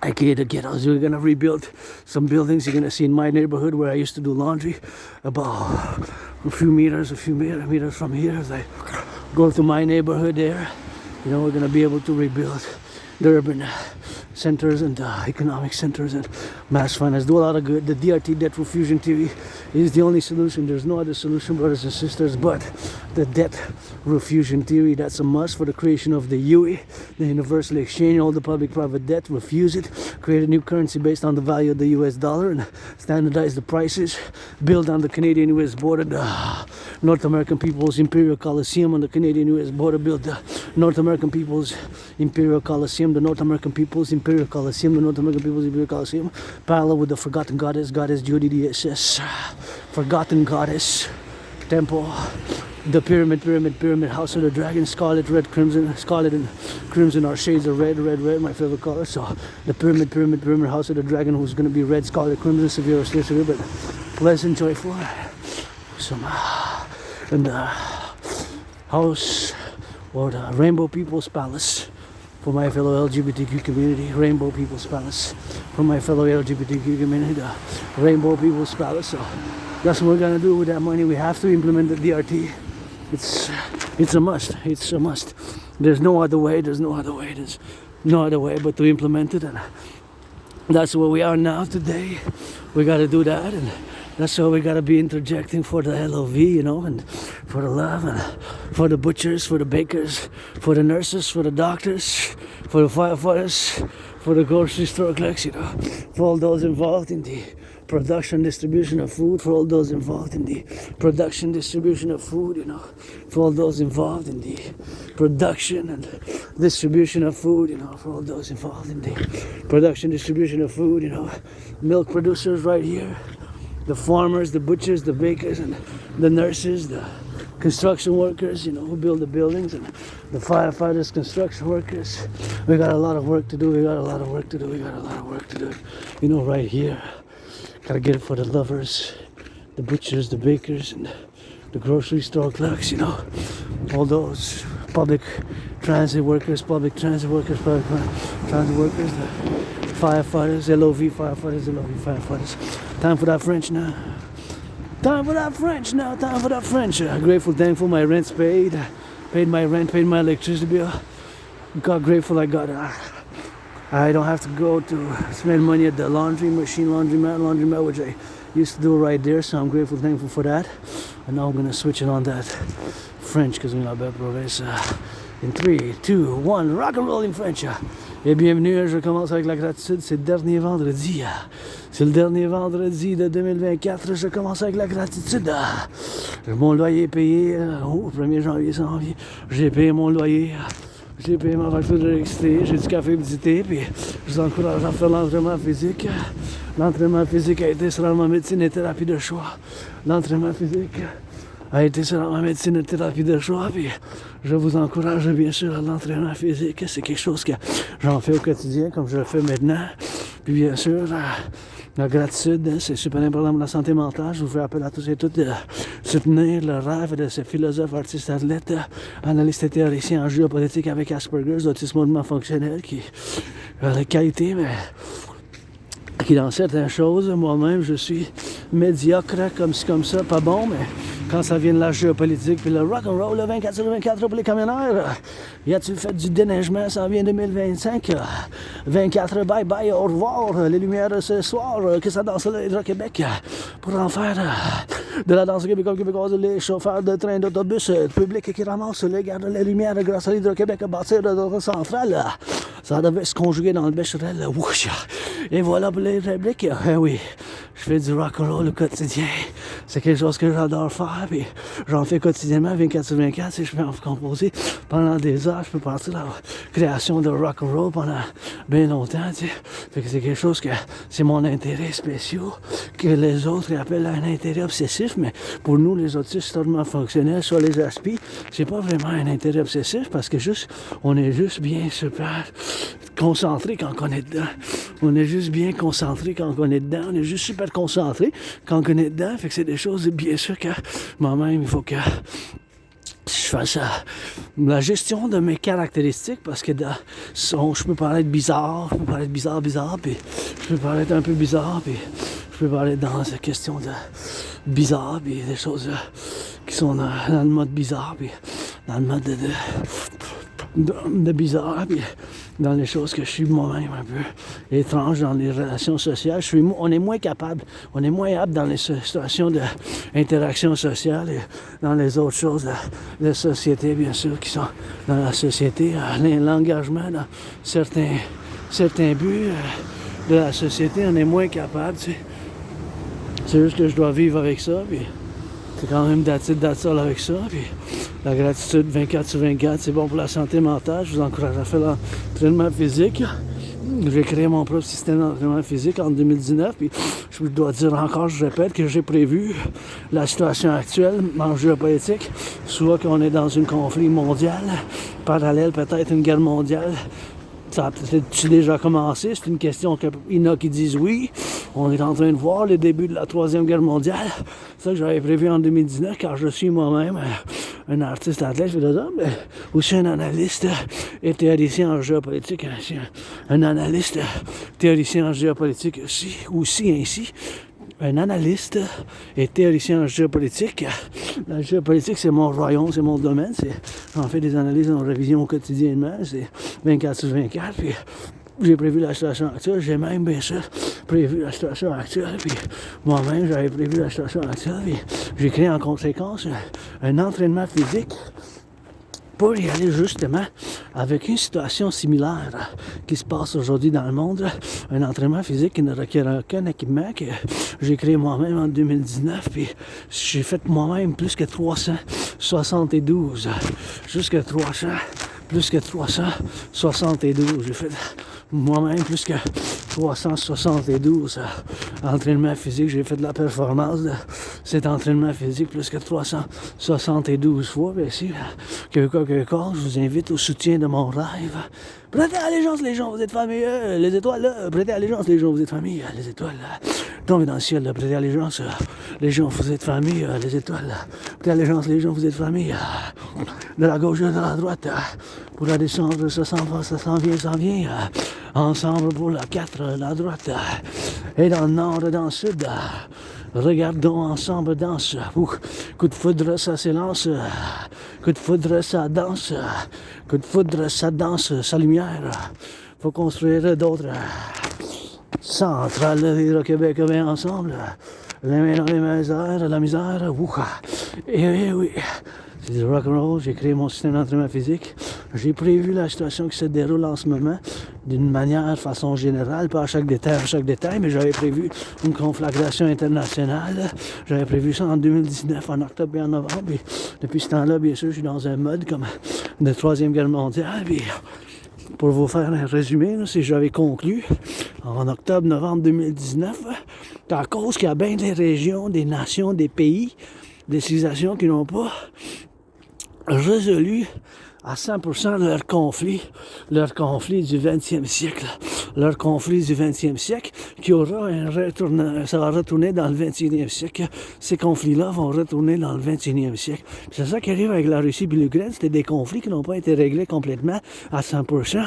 aka the ghettos. We're gonna rebuild some buildings. You're gonna see in my neighborhood where I used to do laundry, about a few meters from here. As I go to my neighborhood there, we're gonna be able to rebuild the urban centers and economic centers and mass finance. Do a lot of good. The DRT, debt refusion theory, is the only solution. There's no other solution, brothers and sisters, but the debt refusion theory. That's a must for the creation of the UE, the universal exchange. All the public-private debt, refuse it, create a new currency based on the value of the US dollar and standardize the prices, build on the Canadian-US border, the North American People's Imperial Coliseum on the Canadian-US border, build the North American People's Imperial Coliseum, the North American People's Imperial Coliseum, the North American People's Imperial Coliseum, parallel with the Forgotten Goddess, Goddess Judy DSS, Forgotten Goddess Temple, the pyramid, House of the Dragon, scarlet, red, crimson, scarlet and crimson are shades of red, my favorite color. So the pyramid, House of the Dragon, who's going to be red, scarlet, crimson, severe, but pleasant, joyful. Some and the house or the Rainbow People's Palace for my fellow LGBTQ community. Rainbow People's Palace for my fellow LGBTQ community. The Rainbow People's Palace. So that's what we're gonna do with that money. We have to implement the DRT. It's a must. There's no other way but to implement it, and that's where we are now today. We gotta do that, and that's why we gotta be interjecting for the LOV, and for the love, and for the butchers, for the bakers, for the nurses, for the doctors, for the firefighters, for the grocery store clerks, for all those involved in the production, distribution of food, for all those involved in the production, distribution of food, for all those involved in the production and distribution of food, for all those involved in the production, distribution of food, milk producers right here, the farmers, the butchers, the bakers, and the nurses, the construction workers, who build the buildings, and the firefighters, construction workers. We got a lot of work to do. Right here. Gotta get it for the lovers, the butchers, the bakers, and the grocery store clerks, all those public transit workers, the firefighters, LOV firefighters. Time for that French now. Grateful, thankful, my rent's paid. Paid my rent, paid my electricity bill. God grateful I don't have to go to spend money at the laundromat, which I used to do right there. So I'm grateful, thankful for that. And now I'm gonna switch it on that French, because we're not belle province. In 3, 2, 1, rock and roll in French. Et bienvenue, je commence avec la gratitude. C'est le dernier vendredi. C'est le dernier vendredi de 2024. Je commence avec la gratitude. Mon loyer est payé. Au 1er janvier, j'ai payé mon loyer. J'ai payé ma facture d'électricité, j'ai du café visité, puis je vous encourage à faire l'entraînement physique. L'entraînement physique a été sur ma médecine et thérapie de choix. L'entraînement physique a été sur ma médecine et thérapie de choix, puis je vous encourage bien sûr à l'entraînement physique. C'est quelque chose que j'en fais au quotidien, comme je le fais maintenant. Puis bien sûr, la gratitude, c'est super important pour la santé mentale. Je vous fais appel à tous et toutes de soutenir le rêve de ce philosophe, artiste, athlète, analyste et théoricien en géopolitique avec Asperger's, autisme hautement fonctionnel, qui a les qualités, mais qui dans certaines choses, moi-même, je suis médiocre, comme ça, pas bon, mais quand ça vient de la géopolitique, puis le rock'n'roll, le 24/24 pour les camionneurs. Y a-tu fait du déneigement, ça vient 2025. 24, bye bye, au revoir, les lumières ce soir, que ça danse là, Hydro-Québec, pour en faire de la danse québécoise, les chauffeurs de train d'autobus, le public qui ramasse les gardes les lumières grâce à l'Hydro-Québec à bâtir de notre centrale. Ça devait se conjuguer dans le Becherel. Et voilà pour les répliques. Eh oui, je fais du rock'n'roll au quotidien. C'est quelque chose que j'adore faire. Puis j'en fais quotidiennement 24/24. Si je peux en composer pendant des heures, je peux partir la création de rock'n'roll pendant bien longtemps. Tu sais. Fait que c'est quelque chose que c'est mon intérêt spécial, que les autres appellent un intérêt obsessif. Mais pour nous, les autistes totalement fonctionnels, soit les aspis, c'est pas vraiment un intérêt obsessif parce que on est juste bien super concentré quand on est dedans. On est juste bien concentré quand on est dedans. On est juste super concentré quand on est dedans. Fait que c'est des choses, bien sûr, que moi-même, il faut que je fasse la gestion de mes caractéristiques parce que je peux paraître bizarre, puis je peux paraître un peu bizarre, puis je peux paraître dans cette question de bizarre, puis des choses qui sont dans le mode bizarre, puis dans le mode de bizarre, puis dans les choses que je suis moi-même un peu étrange dans les relations sociales. On est moins capable, on est moins apte dans les situations d'interaction sociale et dans les autres choses de société, bien sûr, qui sont dans la société, l'engagement dans certains buts de la société, on est moins capable, tu sais. C'est juste que je dois vivre avec ça, puis c'est quand même d'attitude avec ça, puis la gratitude 24/24, c'est bon pour la santé mentale. Je vous encourage à faire l'entraînement physique. J'ai créé mon propre système d'entraînement physique en 2019, puis je dois dire encore, je répète, que j'ai prévu la situation actuelle en géopolitique, soit qu'on est dans un conflit mondial, parallèle peut-être une guerre mondiale. Ça a peut-être déjà commencé, c'est une question qu'il y en a qui disent oui. On est en train de voir le début de la Troisième Guerre mondiale. C'est ça que j'avais prévu en 2019, car je suis moi-même un artiste athlète, philosophe, mais aussi un analyste et théoricien en géopolitique. Un analyste théoricien en géopolitique aussi ainsi. Un analyste et théoricien en géopolitique. La géopolitique, c'est mon royaume, c'est mon domaine. J'en fais des analyses en révision quotidiennement. C'est 24/24. Puis j'ai prévu la situation actuelle. J'ai même, bien sûr, prévu la situation actuelle. Puis moi-même, j'avais prévu la situation actuelle. Puis j'ai créé en conséquence un entraînement physique pour y aller justement avec une situation similaire qui se passe aujourd'hui dans le monde, un entraînement physique qui ne requiert aucun équipement que j'ai créé moi-même en 2019, puis j'ai fait moi-même plus que 372, jusqu'à 300, plus que 372, j'ai fait moi-même plus que 372 entraînements physiques, j'ai fait de la performance de cet entraînement physique plus que 372 fois. Bien sûr, je vous invite au soutien de mon rêve. Prêtez allégeance les gens, vous êtes famille, les étoiles là, prêtez allégeance les gens, vous êtes famille, les étoiles là. Tombez dans le ciel, là, prêtez allégeance les gens, vous êtes famille, les étoiles là. Prêtez allégeance les gens, vous êtes famille, de la gauche et de la droite, pour la descendre, ça s'en vient, ensemble pour la 4, la droite, et dans le nord et dans le sud, regardons ensemble danse, coup de foudre ça s'élance, coup de foudre ça danse, coup de foudre ça danse, sa lumière, faut construire d'autres centrales de Québec bien ensemble, les mains dans les misères, la misère, et oui. C'est du rock'n'roll, j'ai créé mon système d'entraînement physique. J'ai prévu la situation qui se déroule en ce moment d'une manière, façon générale, pas à chaque détail, mais j'avais prévu une conflagration internationale. J'avais prévu ça en 2019, en octobre et en novembre. Puis, depuis ce temps-là, bien sûr, je suis dans un mode comme de Troisième Guerre mondiale. Puis, pour vous faire un résumé, là, c'est j'avais conclu en octobre-novembre 2019 qu'à cause qu'il y a bien des régions, des nations, des pays, des civilisations qui n'ont pas résolu à 100% leur conflit du 20e siècle. Leur conflit du 20e siècle qui aura ça va retourner dans le 21e siècle. Ces conflits-là vont retourner dans le 21e siècle. C'est ça qui arrive avec la Russie et l'Ukraine. C'était des conflits qui n'ont pas été réglés complètement à 100%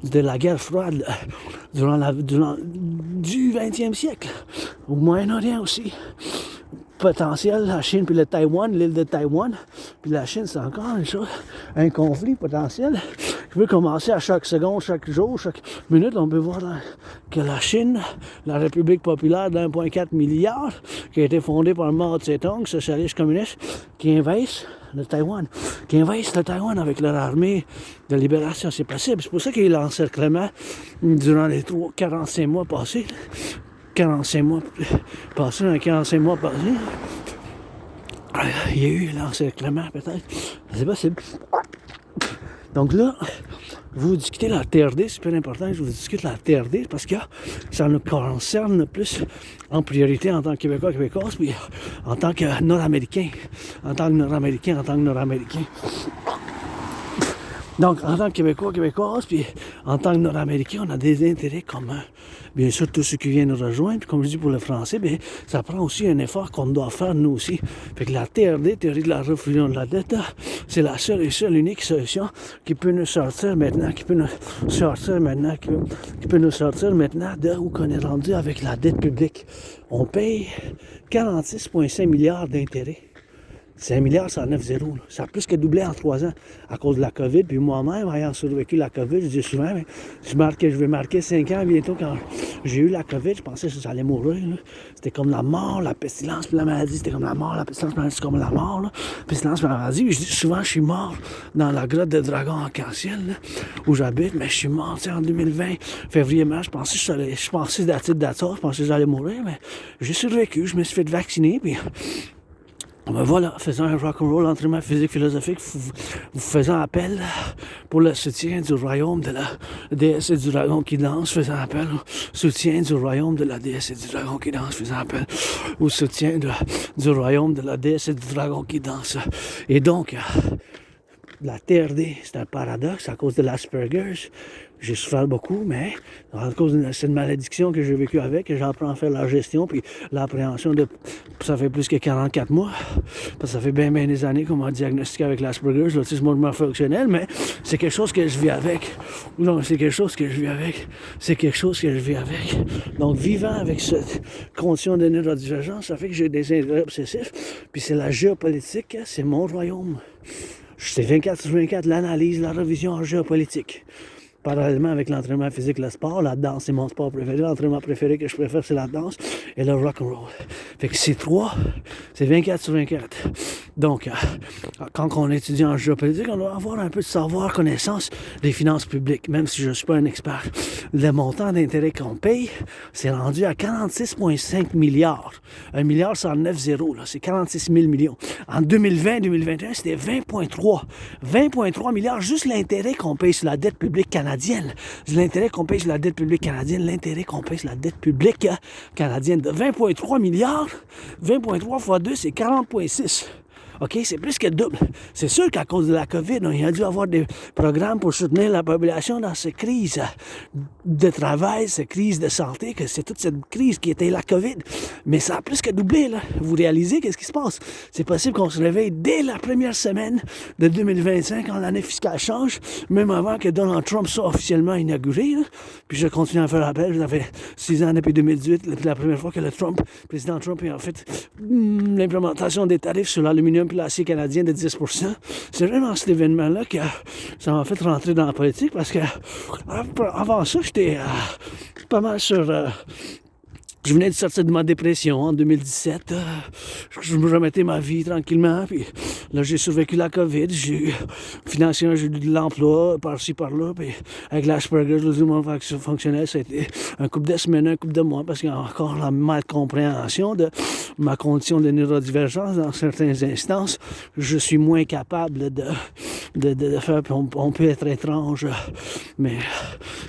de la guerre froide du 20e siècle. Au Moyen-Orient aussi. potentiel, la Chine puis le Taïwan, l'île de Taïwan. Puis la Chine, c'est encore une chose, un conflit potentiel qui peut commencer à chaque seconde, chaque jour, chaque minute. On peut voir que la Chine, la République populaire d'1,4 milliard, qui a été fondée par Mao Tse-tung, socialiste communiste, qui envahissent le Taïwan, avec leur armée de libération. C'est possible. C'est pour ça qu'il y a eu l'encerclement durant les 45 mois passés. 45 mois passés, il y a eu l'encerclement peut-être. C'est possible. Donc là, vous discutez la TRD, c'est super important que je vous discute la TRD parce que ça nous concerne plus en priorité en tant que Québécois, Québécoise, puis en tant que Nord-Américain. Donc, en tant que Québécois, Québécoise, puis en tant que Nord-Américain, on a des intérêts communs. Bien sûr, tous ceux qui viennent nous rejoindre, puis comme je dis pour le français, bien, ça prend aussi un effort qu'on doit faire nous aussi. Fait que la TRD, théorie de la refoulement de la dette, c'est la seule et seule unique solution qui peut nous sortir maintenant, qui peut nous sortir maintenant de où qu'on est rendu avec la dette publique. On paye 46,5 milliards d'intérêts. C'est 1 milliard, c'est 9,0. Ça a plus que doublé en 3 ans à cause de la COVID. Puis moi-même, ayant survécu la COVID, je dis souvent, mais je vais marquer 5 ans bientôt quand j'ai eu la COVID. Je pensais que j'allais mourir. Là. C'était comme la mort, la pestilence, puis la maladie. C'était comme la mort, la pestilence, puis la maladie. C'est comme la mort, là. Pestilence, puis la maladie. Puis je dis souvent, je suis mort dans la grotte de dragon en Arc-en-Ciel, où j'habite. Mais je suis mort, en 2020, février-mars. Je pensais que j'allais mourir. Mais j'ai survécu. Je me suis fait vacciner. Puis me voilà, faisant un rock'n'roll entraînement physique philosophique, vous faisant appel pour le soutien du royaume de la déesse et du dragon qui danse, faisant appel au soutien du royaume de la déesse et du dragon qui danse, faisant appel au soutien du royaume de la déesse et du dragon qui danse. Et donc, la TRD, c'est un paradoxe à cause de l'Asperger's. J'ai souffert beaucoup, mais à cause de cette malédiction que j'ai vécue avec, que j'apprends à faire la gestion, puis l'appréhension de... Ça fait plus que 44 mois, parce que ça fait bien des années qu'on m'a diagnostiqué avec l'Asperger's, l'autisme fonctionnel, mais c'est quelque chose que je vis avec. Donc, vivant avec cette condition de neurodivergence, ça fait que j'ai des intérêts obsessifs, puis c'est la géopolitique, c'est mon royaume. C'est 24/24 l'analyse, la révision en géopolitique. Parallèlement avec l'entraînement physique, le sport, la danse, c'est mon sport préféré. L'entraînement préféré que je préfère, c'est la danse et le rock'n'roll. Fait que c'est 3, c'est 24/24. Donc, quand on étudie en géopolitique, on doit avoir un peu de savoir, connaissance des finances publiques, même si je ne suis pas un expert. Le montant d'intérêt qu'on paye, c'est rendu à 46,5 milliards. 1 milliard, c'est en 9,0, là. C'est 46 000 millions. En 2020-2021, c'était 20,3 milliards, juste l'intérêt qu'on paye sur la dette publique canadienne. L'intérêt qu'on paye sur la dette publique canadienne, de 20,3 milliards, 20,3 fois 2, c'est 40,6. OK, c'est plus que double. C'est sûr qu'à cause de la COVID, il a dû avoir des programmes pour soutenir la population dans cette crise de travail, cette crise de santé, que c'est toute cette crise qui était la COVID. Mais ça a plus que doublé, là. Vous réalisez qu'est-ce qui se passe? C'est possible qu'on se réveille dès la première semaine de 2025 quand l'année fiscale change, même avant que Donald Trump soit officiellement inauguré. Là. Puis je continue à faire appel. Ça fait 6 ans depuis 2018, la première fois que le président Trump a fait l'implémentation des tarifs sur l'aluminium puis l'acier canadien de 10%. C'est vraiment cet événement-là que ça m'a fait rentrer dans la politique parce que avant ça, j'étais pas mal sur... je venais de sortir de ma dépression en 2017. Je me remettais ma vie tranquillement. Puis là, j'ai survécu la COVID. Financièrement, j'ai eu de l'emploi par-ci, par-là. Puis avec l'Asperger's, le fonctionnel, ça a été un couple de semaines, un couple de mois, parce qu'il y a encore la mal compréhension de ma condition de neurodivergence dans certaines instances. Je suis moins capable de faire. On peut être étrange, mais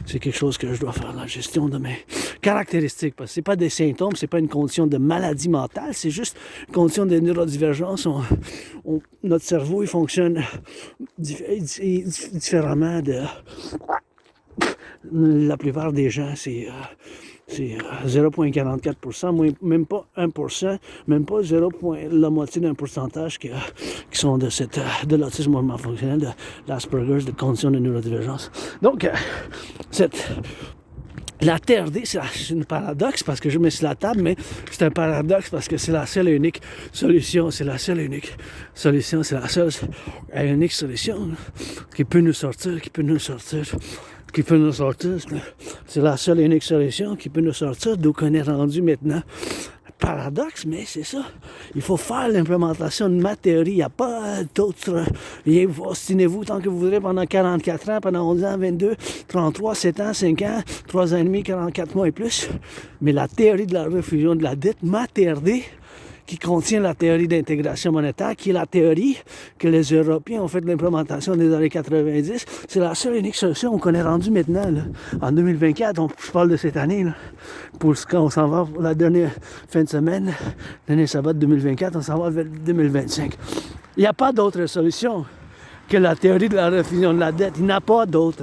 c'est quelque chose que je dois faire, la gestion de mes caractéristiques. Parce que c'est pas des symptômes, c'est pas une condition de maladie mentale, c'est juste une condition de neurodivergence. Notre cerveau, il fonctionne différemment de la plupart des gens. C'est 0,44%, même pas 1%, même pas la moitié d'un pourcentage qui sont de l'autisme fonctionnel, de l'Asperger's, de conditions de neurodivergence. Donc, cette La TRD, c'est un paradoxe parce que je mets sur la table, mais c'est un paradoxe parce que c'est la seule et unique solution. C'est la seule et unique solution. C'est la seule et unique solution qui peut nous sortir, qui peut nous sortir. C'est la seule et unique solution qui peut nous sortir d'où qu'on est rendu maintenant. Paradoxe, mais c'est ça. Il faut faire l'implémentation de ma théorie. Il n'y a pas d'autre. Ostinez-vous tant que vous voudrez pendant 44 ans, pendant 11 ans, 22, 33, 7 ans, 5 ans, 3 ans et demi, 44 mois et plus. Mais la théorie de la refusion de la dette, ma TRD, qui contient la théorie d'intégration monétaire, qui est la théorie que les Européens ont fait de l'implémentation des années 90. C'est la seule et unique solution qu'on est rendu maintenant. Là. En 2024, je parle de cette année. Là, pour quand on s'en va pour la dernière fin de semaine, l'année sabbat 2024, on s'en va vers 2025. Il n'y a pas d'autre solution que la théorie de la refusion de la dette. Il n'y en a pas d'autre.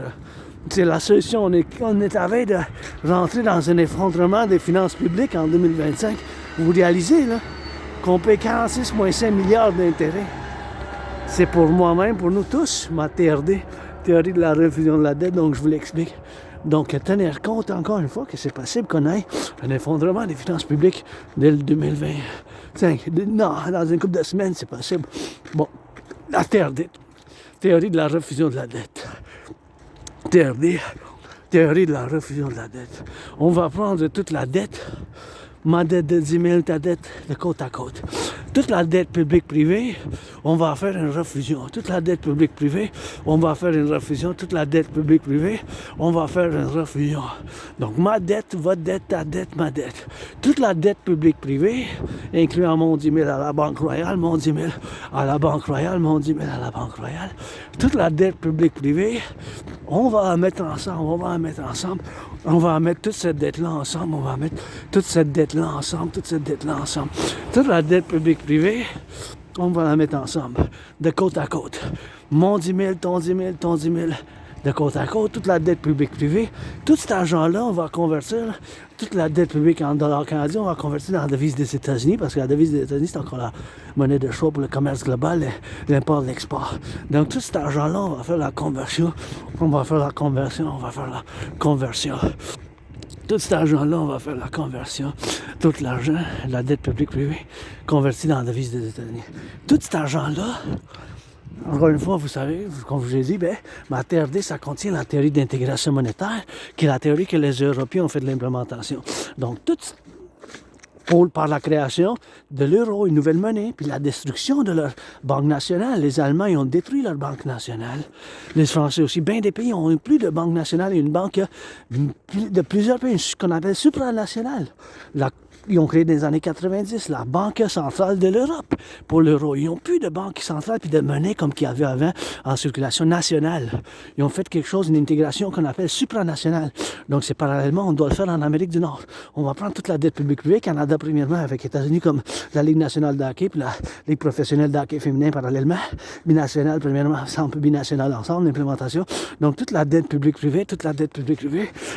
C'est la solution. On est à veille de rentrer dans un effondrement des finances publiques en 2025. Vous réalisez, là, qu'on paye 46,5 milliards d'intérêts. C'est pour moi-même, pour nous tous, ma TRD, théorie de la refusion de la dette, donc je vous l'explique. Donc, tenir compte encore une fois que c'est possible qu'on ait un effondrement des finances publiques dès le 2025. Non, dans une couple de semaines, c'est possible. Bon, la TRD, théorie de la refusion de la dette. TRD, théorie de la refusion de la dette. On va prendre toute la dette, ma dette de 10 000, ta dette de côte à côte. Toute la dette publique-privée, on va faire une refusion. Toute la dette publique-privée, on va faire une refusion. Toute la dette publique-privée, on va faire une refusion. Donc, ma dette, votre dette, ta dette, ma dette. Toute la dette publique-privée, incluant mon 10 000 à la Banque Royale, mon 10 000 à la Banque Royale, mon 10 000 à la Banque Royale. Toute la dette publique-privée, on va la mettre ensemble, on va la mettre ensemble. On va mettre toute cette dette-là ensemble, on va mettre toute cette dette-là ensemble, toute cette dette-là ensemble. Toute la dette publique-privée, on va la mettre ensemble, de côte à côte. Mon 10 000, ton 10 000, ton 10 000, de côte à côte, toute la dette publique-privée. Tout cet argent-là, on va convertir, toute la dette publique en dollars canadiens, on va convertir dans la devise des États-Unis, parce que la devise des États-Unis, c'est encore la monnaie de choix pour le commerce global, l'import, l'export. Donc, tout cet argent-là, on va faire la conversion. On va faire la conversion. Tout cet argent-là, on va faire la conversion. Tout l'argent, la dette publique-privée, convertie dans la devise des États-Unis. Tout cet argent-là, encore une fois, vous savez, comme je vous ai dit, ma TRD, ça contient la théorie d'intégration monétaire, qui est la théorie que les Européens ont fait de l'implémentation. Donc, tout par la création de l'euro, une nouvelle monnaie, puis la destruction de leur banque nationale. Les Allemands, ils ont détruit leur banque nationale. Les Français aussi. Bien des pays ont eu plus de banque nationale et une banque de plusieurs pays, ce qu'on appelle supranationale. Ils ont créé dans les années 90 la Banque centrale de l'Europe pour l'euro. Ils n'ont plus de banque centrale puis de monnaie comme qu'il y avait avant en circulation nationale. Ils ont fait quelque chose, une intégration qu'on appelle supranationale. Donc c'est parallèlement, on doit le faire en Amérique du Nord. On va prendre toute la dette publique privée, Canada premièrement avec les États-Unis comme la Ligue nationale de hockey puis la Ligue professionnelle de hockey féminin parallèlement. Binationale premièrement, un peu binational ensemble, l'implémentation. Donc toute la dette publique privée,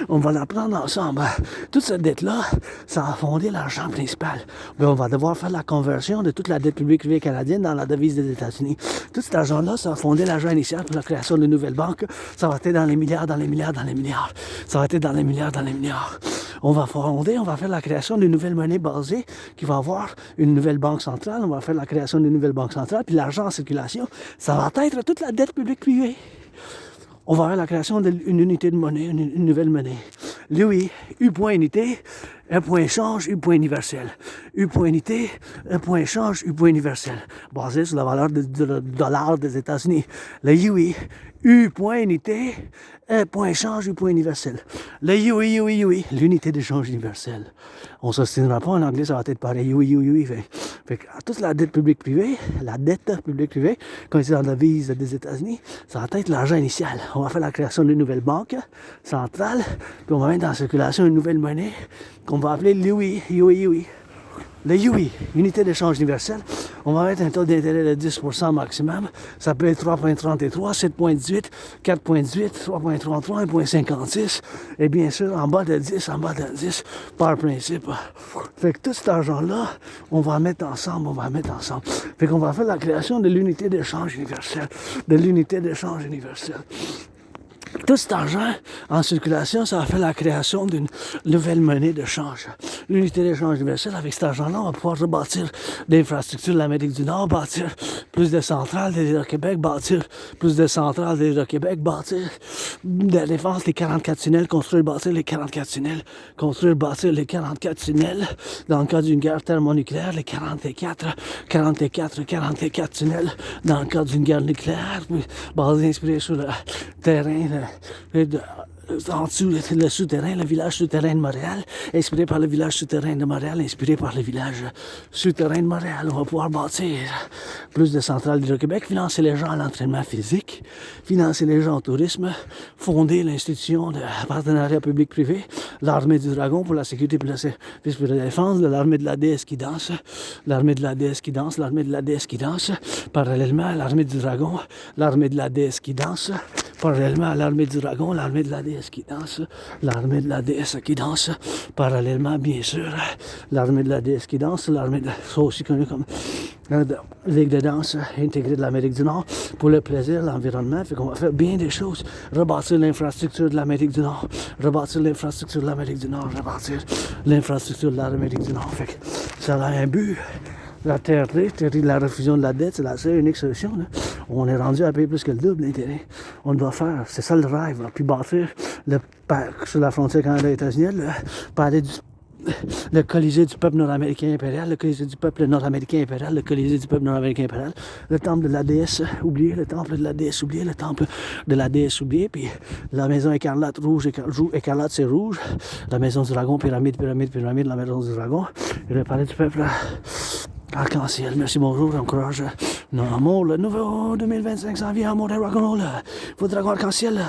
on va la prendre ensemble. Toute cette dette-là, ça a fondé l'argent principal. On va devoir faire la conversion de toute la dette publique privée canadienne dans la devise des États-Unis. Tout cet argent-là, ça va fonder l'argent initial pour la création de nouvelles banques. Ça va être dans les milliards. Ça va être dans les milliards. On va faire la création d'une nouvelle monnaie basée qui va avoir une nouvelle banque centrale. On va faire la création d'une nouvelle banque centrale. Puis l'argent en circulation, ça va être toute la dette publique privée. On va avoir la création d'une unité de monnaie, une nouvelle monnaie. L'UI, U point unité, un point change, U point universel. U point unité, un point change, U point universel. Basé sur la valeur du dollar des États-Unis. Le UI, U point unité, un point change, U point universel. Le UI, l'unité d'échange universelle. On ne s'ostinera pas en anglais, ça va être pareil. UI. Fait que toute la dette publique-privée, comme c'est dans la devise des États-Unis, ça va être l'argent initial. On va faire la création d'une nouvelle banque centrale, puis on va mettre en circulation une nouvelle monnaie qu'on va appeler l'UI. Le UI, unité d'échange universelle, on va mettre un taux d'intérêt de 10% maximum. Ça peut être 3,33, 7,18, 4,18, 3,33, 1,56. Et bien sûr, en bas de 10, par principe. Fait que tout cet argent-là, on va mettre ensemble. Fait qu'on va faire la création de l'unité d'échange universelle. Tout cet argent en circulation, ça a fait la création d'une nouvelle monnaie de change. L'unité d'échange universelle, avec cet argent-là, on va pouvoir rebâtir des infrastructures de l'Amérique du Nord, bâtir plus de centrales de l'Hydro-Québec, bâtir plus de centrales de l'Hydro-Québec, bâtir de la défense, les 44 tunnels, construire, bâtir les 44 tunnels, construire, bâtir les 44 tunnels. Dans le cas d'une guerre thermonucléaire, les 44 tunnels. Dans le cas d'une guerre nucléaire, basé, inspiré sur le terrain, en dessous, le souterrain, le village souterrain de Montréal, inspiré par le village souterrain de Montréal, inspiré par le village souterrain de Montréal. On va pouvoir bâtir plus de centrales d'Hydro-Québec, financer les gens à l'entraînement physique, financer les gens au tourisme, fonder l'institution de partenariat public-privé, l'armée du dragon pour la sécurité et pour la défense, l'armée de la déesse qui danse, l'armée de la déesse qui danse, l'armée de la déesse qui danse, parallèlement à l'armée du dragon, l'armée de la déesse qui danse, parallèlement à l'armée du dragon, l'armée de la déesse qui danse, l'armée de la déesse qui danse, parallèlement, bien sûr, l'armée de la déesse qui danse, l'armée de la... C'est aussi connu comme Ligue de danse intégrée de l'Amérique du Nord pour le plaisir, l'environnement. Fait qu'on va faire bien des choses. Rebâtir l'infrastructure de l'Amérique du Nord, rebâtir l'infrastructure de l'Amérique du Nord, rebâtir l'infrastructure de l'Amérique du Nord. Fait que ça a un but. La théorie de la refusion de la dette, c'est la seule unique solution. Là. On est rendu à payer plus que le double d'intérêt. On doit faire, c'est ça le rêve. Là. Puis bâtir sur la frontière Canada-États-Unis, le Colisée du peuple nord-américain impérial, le Colisée du peuple nord-américain impérial, le Colisée du peuple nord-américain impérial, le temple de la déesse oublié, le temple de la déesse oublié, le temple de la déesse oublié, puis la maison écarlate rouge, écarlate c'est rouge, la maison du dragon, pyramide, la maison du dragon, et le palais du peuple arc-en-ciel. Merci, bonjour, j'encourage non, amour, le nouveau 2025 s'en vient, amour et rock'n'roll, votre dragon arc-en-ciel.